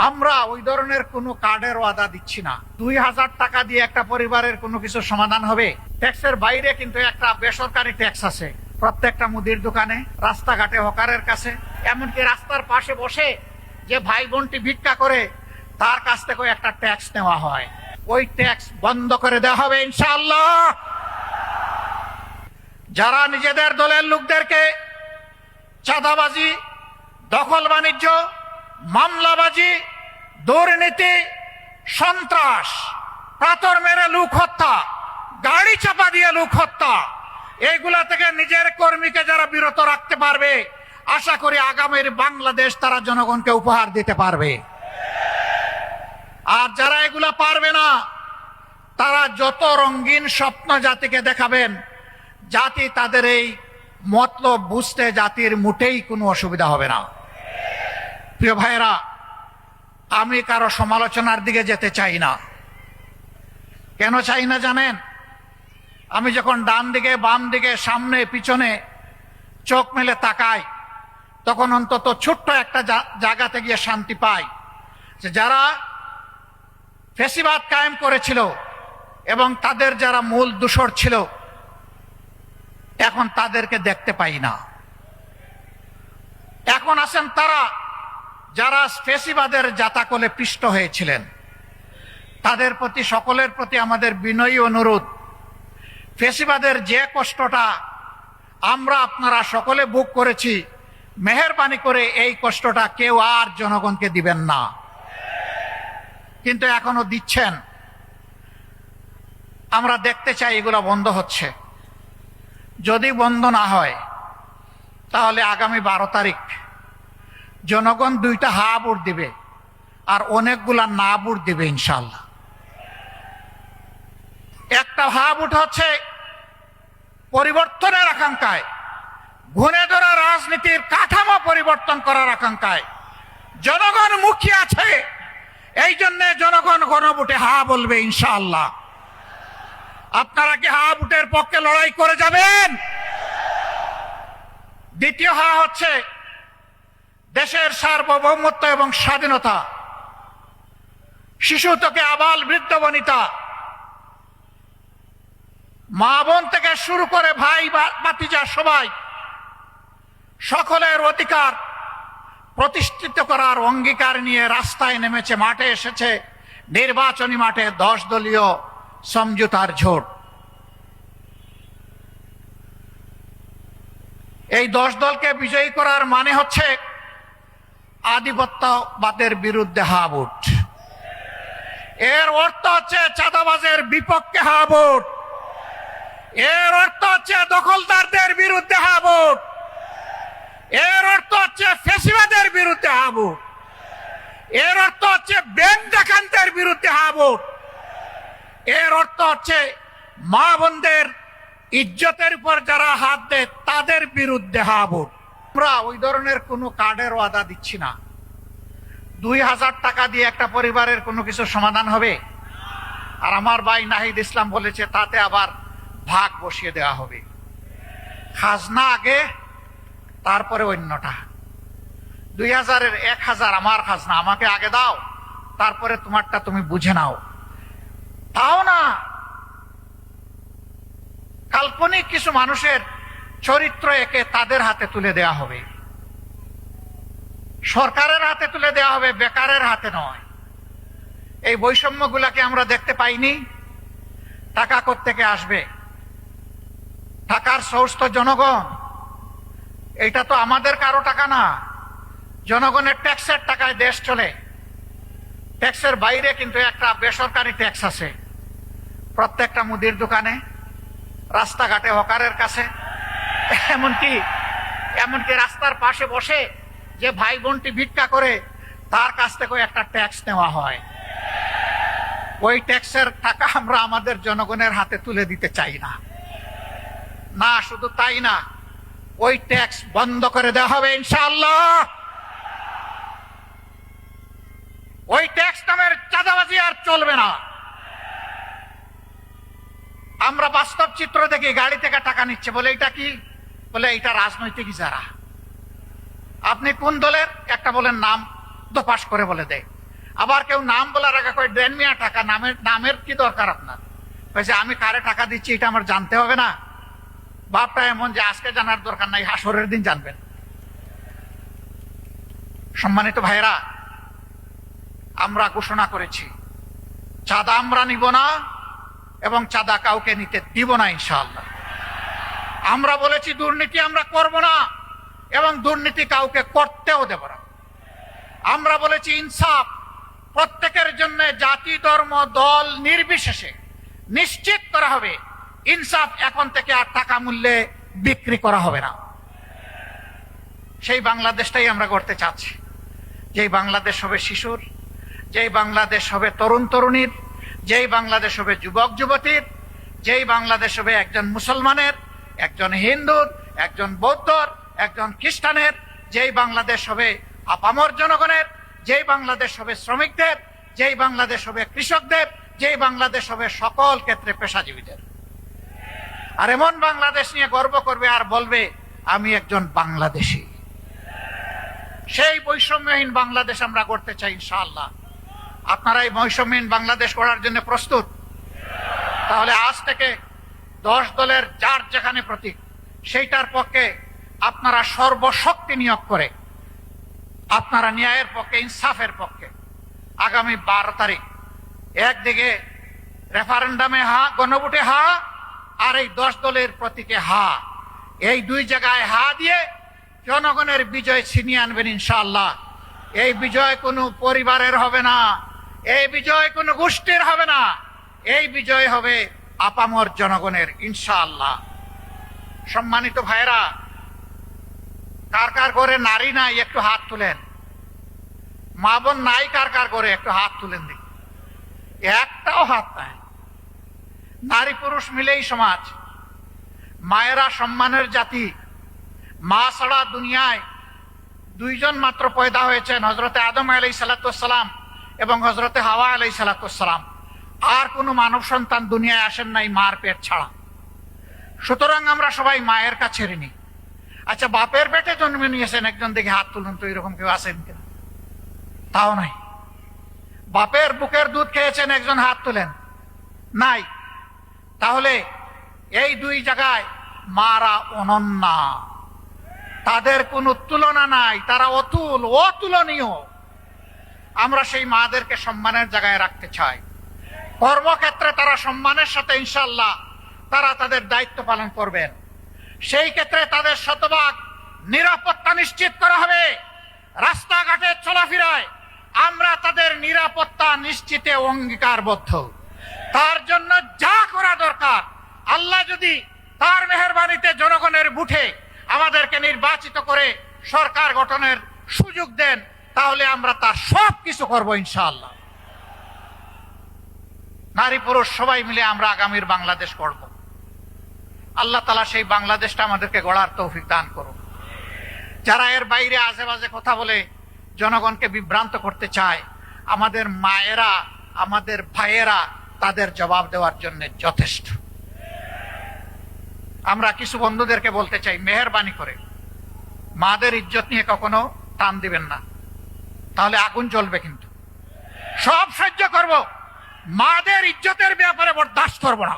আমরা ওই ধরনের কোনো কার্ডের ওয়াদা দিচ্ছি না। 2000 টাকা দিয়ে একটা পরিবারের কোনো কিছু সমাধান হবে? ট্যাক্সের বাইরে কিন্তু একটা বেসরকারি ট্যাক্স আছে প্রত্যেকটা মুদির দোকানে, রাস্তাঘাটে, হকারের কাছে, এমনকি রাস্তার পাশে বসে যে ভাই বোনটি ভিক্ষা করে তার কাছ থেকে একটা ট্যাক্স নেওয়া হয়। ওই ট্যাক্স বন্ধ করে দেওয়া হবে ইনশাআল্লাহ। যারা নিজেদের দলের লোকদেরকে চাঁদাবাজি, দখল বাণিজ্য, মামলাবাজি, দুর্নীতি, সন্ত্রাস, পাথর মেরে লোক হত্যা, গাড়ি চাপা দিয়ে লোক হত্যা, এইগুলা থেকে নিজের কর্মীকে যারা বিরত রাখতে পারবে, আশা করি আগামীর বাংলাদেশ তারা জনগণকে উপহার দিতে পারবে। আর যারা এগুলা পারবে না, তারা যত রঙিন স্বপ্ন জাতিকে দেখাবেন, জাতি তাদের এই মতলব বুঝতে জাতির মোটেই কোনো অসুবিধা হবে না। প্রিয় ভাইরা, আমি কারো সমালোচনার দিকে যেতে চাই না। কেন চাই না জানেন? আমি যখন ডান দিকে, বাম দিকে, সামনে, পিছনে চোখ মেলে তাকাই, তখন অন্তত ছোট্ট একটা জায়গাতে গিয়ে শান্তি পাই যে যারা ফ্যাসিবাদ কায়েম করেছিল এবং তাদের যারা মূল দোসর ছিল, এখন তাদেরকে দেখতে পাই না। এখন আছেন তারা যারা ফ্যাসিবাদের জাতাকলে পিষ্ট হয়েছিলেন। তাদের প্রতি, সকলের প্রতি আমাদের বিনয়ী অনুরোধ, ফ্যাসিবাদের যে কষ্টটা আমরা আপনারা সকলে ভোগ করেছি, মেহেরবানি করে এই কষ্টটা কেউ আর জনগণকে দিবেন না। কিন্তু এখনো দিচ্ছেন। আমরা দেখতে চাই এগুলো বন্ধ হচ্ছে। যদি বন্ধ না হয় তাহলে আগামী 12 তারিখ জনগণ 2টা হা ভোট দিবে আর অনেকগুলা না ভোট দিবে ইনশাআল্লাহ। একটা হা ভোট হচ্ছে পরিবর্তনের আকাঙ্ক্ষায়, ঘুরে ধরা রাজনীতির কাঠামো পরিবর্তন করার আকাঙ্ক্ষায় জনগণ মুখিয়ে আছে। এই জন্য জনগণ গণভোটে হা বলবে ইনশাআল্লাহ। আপনারা কি হা ভোটের পক্ষে লড়াই করে যাবেন? দ্বিতীয় হা হচ্ছে দেশের সার্বভৌমত্ব এবং স্বাধীনতা। শিশু থেকে আবাল বৃদ্ধ বনিতা, মা বোন থেকে শুরু করে ভাই ভাতিজা সবাই, সকলের অধিকার প্রতিষ্ঠিত করার অঙ্গীকার নিয়ে রাস্তায় নেমেছে, মাঠে এসেছে। নির্বাচনী মাঠে 10 দলীয় সমঝোতার জোট। এই 10 দলকে বিজয়ী করার মানে হচ্ছে আধিপত্যবাদের বিরুদ্ধে হা ভোট। এর অর্থ হচ্ছে চাঁদাবাজের বিপক্ষে হা ভোট। এর অর্থ হচ্ছে দখলদারদের বিরুদ্ধে হা ভোট। এর অর্থ হচ্ছে ফ্যাসিবাদের বিরুদ্ধে হা ভোট। এর অর্থ হচ্ছে ব্যাংক ডাকাতদের বিরুদ্ধে হা ভোট। এর অর্থ হচ্ছে মা বোনদের ইজ্জতের উপর যারা হাত দেয় তাদের বিরুদ্ধে হা ভোট। আমরা ওই ধরনের কোনো কার্ডের ওয়াদা দিচ্ছি না। 2000 টাকা দিয়ে একটা পরিবারের কোনো কিছু সমাধান হবে? আর আমার ভাই নাহিদ ইসলাম বলেছে তাতে আবার ভাগ বসিয়ে দেওয়া হবে। খাজনা আগে, তারপরে অন্যটা। 2000-এর 1000 আমার খাজনা, আমাকে আগে দাও, তারপরে তোমারটা তুমি বুঝে নাও। তাও না, কাল্পনিক কিছু মানুষের চরিত্র একে তাদের হাতে তুলে দেওয়া হবে, সরকারের হাতে তুলে দেওয়া হবে, বেকারের হাতে নয়। এই বৈষম্যগুলাকে আমরা দেখতে পাইনি। টাকা কোত্থেকে আসবে? টাকার সোর্স তো জনগণ। এটা তো আমাদের কারো টাকা না, জনগণের ট্যাক্সের টাকায় দেশ চলে। ট্যাক্সের বাইরে কিন্তু একটা বেসরকারি ট্যাক্স আছে প্রত্যেকটা মুদির দোকানে, রাস্তাঘাটে, হকারের কাছে, এমনকি রাস্তার পাশে বসে যে ভাই বোনটি ভিক্ষা করে তার কাছ থেকে একটা ট্যাক্স নেওয়া হয়। ওই ট্যাক্সের টাকা আমরা আমাদের জনগণের হাতে তুলে দিতে চাই না। না, শুধু তাই না, ওই ট্যাক্স বন্ধ করে দেওয়া হবে ইনশাআল্লাহ। ওই ট্যাক্স নামের চাঁদাবাজি আর চলবে না। আমরা বাস্তব চিত্র দেখি, গাড়ি থেকে টাকা নিচ্ছে, বলে এটা কি? বলে এটা রাজনৈতিক ইজারা। আপনি কোন দলের? একটা বলেন নাম, তো পাশ করে বলে দেয়। আবার কেউ নাম বলার আগে কয় দেন মিয়া টাকা, নামের কি দরকার আপনার? কয়েছে আমি কারে টাকা দিচ্ছি এটা আমার জানতে হবে না? বাপটা এমন যে আজকে জানার দরকার নাই, হাসরের দিন জানবেন। সম্মানিত ভাইরা, আমরা ঘোষণা করেছি চাঁদা আমরা নিব না এবং চাঁদা কাউকে নিতে দিব না ইনশাআল্লাহ। আমরা বলেছি দুর্নীতি আমরা করব না এবং দুর্নীতি কাউকে করতেও দেব না। আমরা বলেছি ইনসাফ প্রত্যেকের জন্য জাতি ধর্ম দল নির্বিশেষে নিশ্চিত করা হবে। ইনসাফ এখন থেকে আর টাকা মূল্যে বিক্রি করা হবে না। সেই বাংলাদেশটাই আমরা করতে চাচ্ছি, যেই বাংলাদেশ হবে শিশুর, যেই বাংলাদেশ হবে তরুণ তরুণীর, যেই বাংলাদেশ হবে যুবক যুবতীর, যেই বাংলাদেশ হবে একজন মুসলমানের, একজন হিন্দুর, একজন বৌদ্ধর, একজন খ্রিস্টানের, যেই বাংলাদেশ হবে আপামর জনগণের, যেই বাংলাদেশ হবে শ্রমিকদের, যেই বাংলাদেশ হবে কৃষকদের, যেই বাংলাদেশ হবে সকল ক্ষেত্রে পেশাজীবীদের। আর এমন বাংলাদেশ নিয়ে গর্ব করবে আর বলবে আমি একজন বাংলাদেশী। সেই বৈষম্যহীন বাংলাদেশ আমরা করতে চাই ইনশাআল্লাহ। আপনারা এই বৈষম্যহীন বাংলাদেশ করার জন্য প্রস্তুত? তাহলে আজ থেকে 10 দলের যার যেখানে প্রতীক সেইটার পক্ষে আপনারা সর্বশক্তি নিয়োগ করে আপনারা ন্যায়ের পক্ষে, ইনসাফের পক্ষে আগামী 12 তারিখ একদিকে রেফারেন্ডামে হা, গণভোটে হা, আর এই 10 দলের প্রতীকে হা, এই দুই জায়গায় হা দিয়ে জনগণের বিজয় ছিনিয়ে আনবেন ইনশাআল্লাহ। এই বিজয় কোনো পরিবারের হবে না, এই বিজয় কোনো গোষ্ঠীর হবে না, এই বিজয় হবে আপামর জনগণের ইনশাআল্লাহ। সম্মানিত ভাইরা, কার কার করে নারী নাই একটু হাত তুলেন। মা বোন নাই কার কার করে একটু হাত তুলেন দেখি। একটাও হাত নাই। নারী পুরুষ মিলেই সমাজ। মায়েরা সম্মানের জাতি। মা ছাড়া দুনিয়ায় দুইজন মাত্র পয়দা হয়েছেন, হজরতে আদম আলাইহিস সালাম এবং হজরতে হাওয়া আলাইহিস সালাম। আর কোন মানব সন্তান দুনিয়ায় আসেন নাই মার পেট ছাড়া। সুতরাং আমরা সবাই মায়ের কাছে ঋণী। আচ্ছা, বাপের পেটে জন্মে নিয়েছেন একজন, দেখে হাত তুলুন তো, এরকম কেউ আছেন কিনা? তাও নাই। বাপের বুকের দুধ খেয়েছেন একজন, হাত তুলেন। নাই। তাহলে এই দুই জায়গায় মারা অনন্যা, তাদের কোনো তুলনা নাই, তারা অতুলনীয়। আমরা সেই মাদেরকে সম্মানের জায়গায় রাখতে চাই। কর্মক্ষেত্রে তারা সম্মানের সাথে ইনশাআল্লাহ তারা তাদের দায়িত্ব পালন করবেন। সেই ক্ষেত্রে তাদের শতভাগ নিরাপত্তা নিশ্চিত করা হবে। রাস্তাঘাটে চলাফেরায় আমরা তাদের নিরাপত্তা নিশ্চিতে অঙ্গীকারবদ্ধ। তার জন্য যা করা দরকার, আল্লাহ যদি তার মেহেরবানিতে জনগণের বুঠে আমাদেরকে নির্বাচিত করে সরকার গঠনের সুযোগ দেন, তাহলে আমরা তার সব কিছু করব ইনশাআল্লাহ। নারী পুরুষ সবাই মিলে আমরা আগামীর বাংলাদেশ গড়ব। আল্লাহ তাআলা সেই বাংলাদেশটা আমাদেরকে গড়ার তৌফিক দান করুন। যারা এর বাইরে আজেবাজে কথা বলে জনগণকে বিভ্রান্ত করতে চায়, আমাদের মায়েরা, আমাদের ভাইয়েরা তাদের জবাব দেওয়ার জন্য যথেষ্ট। আমরা কিছু বন্ধুদেরকে বলতে চাই, মেহেরবানি করে মাদের ইজ্জত নিয়ে কখনো টান দিবেন না, তাহলে আগুন জ্বলবে। কিন্তু সব সহ্য করব, মাদের ইজ্জতের ব্যাপারে বরদাস্ত করব না।